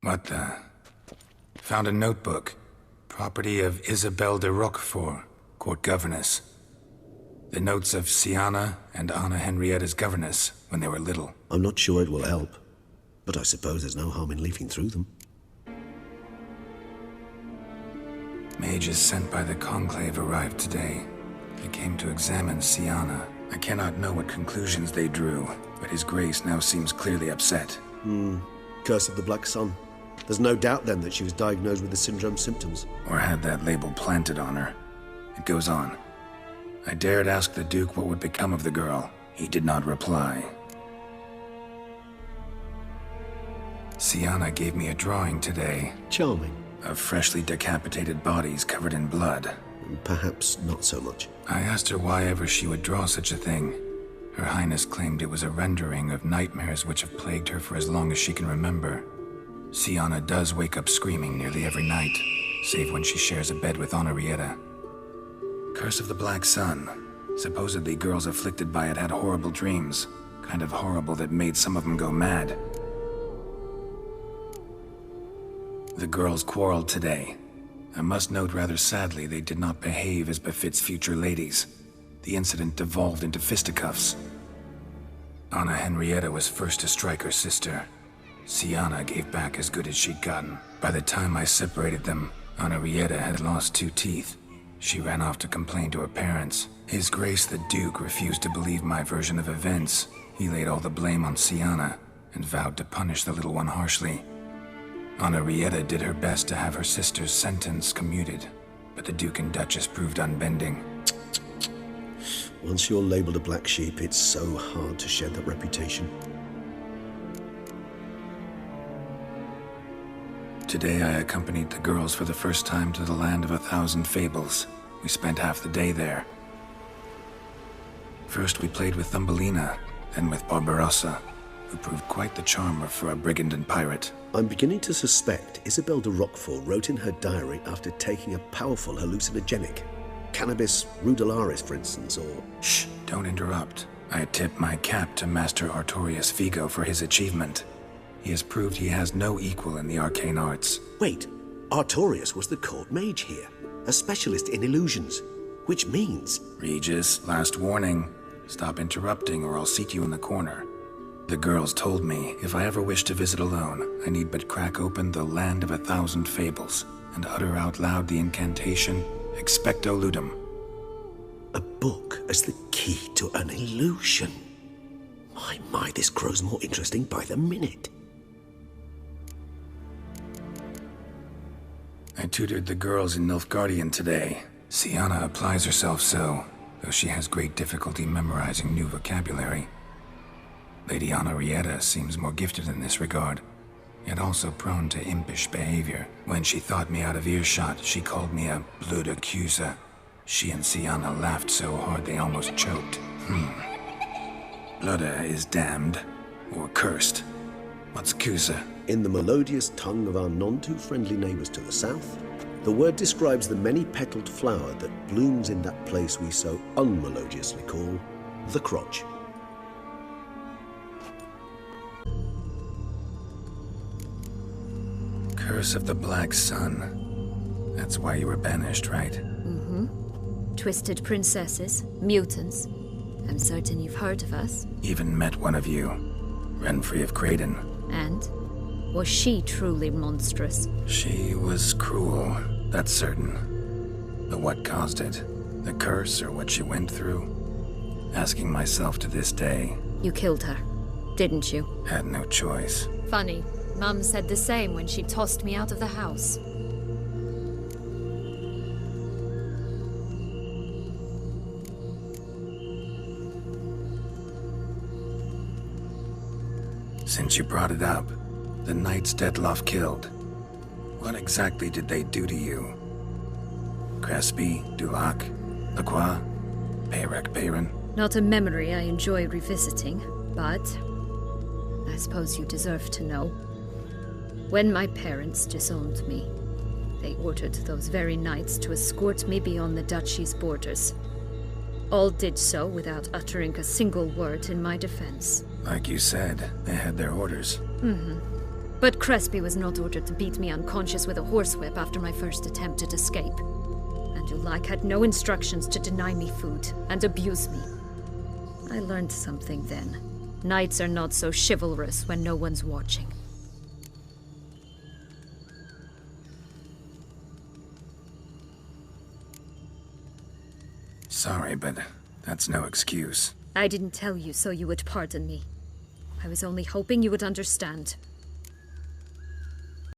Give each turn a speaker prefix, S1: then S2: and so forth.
S1: What the? Found a notebook. Property of Isabelle de Roquefort, court governess. The notes of Syanna and Anna Henrietta's governess when they were little.
S2: I'm not sure it will help, but I suppose there's no harm in leafing through them.
S1: Mages sent by the Conclave arrived today. They came to examine Syanna. I cannot know what conclusions they drew, but His Grace now seems clearly upset.
S2: Curse of the Black Sun. There's no doubt then that she was diagnosed with the syndrome symptoms.
S1: Or had that label planted on her. It goes on. I dared ask the Duke what would become of the girl. He did not reply. Syanna gave me a drawing today.
S2: Charming.
S1: Of freshly decapitated bodies covered in blood.
S2: Perhaps not so much.
S1: I asked her why ever she would draw such a thing. Her Highness claimed it was a rendering of nightmares which have plagued her for as long as she can remember. Syanna does wake up screaming nearly every night, save when she shares a bed with Henrietta. Curse of the Black Sun. Supposedly girls afflicted by it had horrible dreams. Kind of horrible that made some of them go mad. The girls quarreled today. I must note rather sadly they did not behave as befits future ladies. The incident devolved into fisticuffs. Anna Henrietta was first to strike her sister. Syanna gave back as good as she'd gotten. By the time I separated them, Henrietta had lost 2 teeth. She ran off to complain to her parents. His Grace the Duke refused to believe my version of events. He laid all the blame on Syanna and vowed to punish the little one harshly. Henrietta did her best to have her sister's sentence commuted, but the Duke and Duchess proved unbending.
S2: Once you're labeled a black sheep, it's so hard to shed that reputation.
S1: Today I accompanied the girls for the first time to the land of 1,000 fables. We spent half the day there. First we played with Thumbelina, then with Barbarossa, who proved quite the charmer for a brigand and pirate.
S2: I'm beginning to suspect Isabelle de Roquefort wrote in her diary after taking a powerful hallucinogenic. Cannabis rudelaris, for instance, or...
S1: Shh, don't interrupt. I tip my cap to Master Artorius Vigo for his achievement. He has proved he has no equal in the arcane arts.
S2: Wait, Artorius was the court mage here, a specialist in illusions, which means...
S1: Regis, last warning. Stop interrupting or I'll seat you in the corner. The girls told me if I ever wish to visit alone, I need but crack open the land of 1,000 fables and utter out loud the incantation, Expecto Ludum.
S2: A book as the key to an illusion. My, this grows more interesting by the minute.
S1: I tutored the girls in Nilfgaardian today. Syanna applies herself so, though she has great difficulty memorizing new vocabulary. Lady Henrietta seems more gifted in this regard, yet also prone to impish behavior. When she thought me out of earshot, she called me a blood accuser. She and Syanna laughed so hard they almost choked. Blooda is damned, or cursed. What's Cusa?
S2: In the melodious tongue of our none-too-friendly neighbors to the south, the word describes the many-petaled flower that blooms in that place we so unmelodiously call the crotch.
S1: Curse of the Black Sun. That's why you were banished, right?
S3: Mm-hmm. Twisted princesses, mutants. I'm certain you've heard of us.
S1: Even met one of you, Renfri of Craden.
S3: And? Was she truly monstrous?
S1: She was cruel, that's certain. But what caused it? The curse or what she went through? Asking myself to this day.
S3: You killed her, didn't you?
S1: Had no choice.
S3: Funny. Mum said the same when she tossed me out of the house.
S1: Since you brought it up, the knights Detloff killed. What exactly did they do to you? Crespi, Dulac, Lacroix, Peyrac Peyran?
S3: Not a memory I enjoy revisiting, but I suppose you deserve to know. When my parents disowned me, they ordered those very knights to escort me beyond the duchy's borders. All did so without uttering a single word in my defense.
S1: Like you said, they had their orders.
S3: Mm-hmm. But Crespi was not ordered to beat me unconscious with a horsewhip after my first attempt at escape. And Ulak had no instructions to deny me food and abuse me. I learned something then. Knights are not so chivalrous when no one's watching.
S1: Sorry, but that's no excuse.
S3: I didn't tell you so you would pardon me. I was only hoping you would understand.